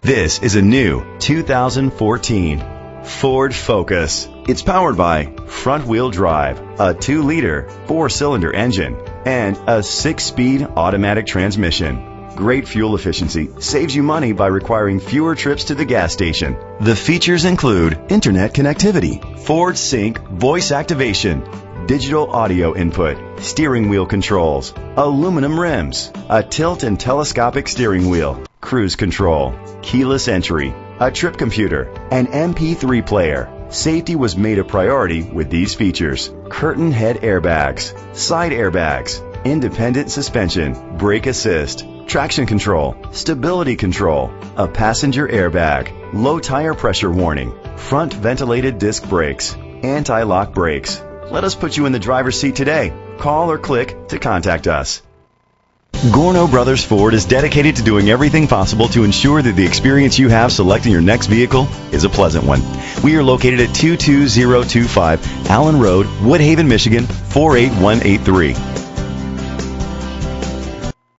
This is a new 2014 Ford Focus. It's powered by front-wheel drive, a 2-liter, 4-cylinder engine, and a 6-speed automatic transmission. Great fuel efficiency saves you money by requiring fewer trips to the gas station. The features include internet connectivity, Ford Sync voice activation, digital audio input, steering wheel controls, aluminum rims, a tilt and telescopic steering wheel, cruise control, keyless entry, a trip computer, an MP3 player. Safety was made a priority with these features: curtain head airbags, side airbags, independent suspension, brake assist, traction control, stability control, a passenger airbag, low tire pressure warning, front ventilated disc brakes, anti-lock brakes. Let us put you in the driver's seat today. Call or click to contact us. Gorno Brothers Ford is dedicated to doing everything possible to ensure that the experience you have selecting your next vehicle is a pleasant one. We are located at 22025 Allen Road, Woodhaven, Michigan 48183.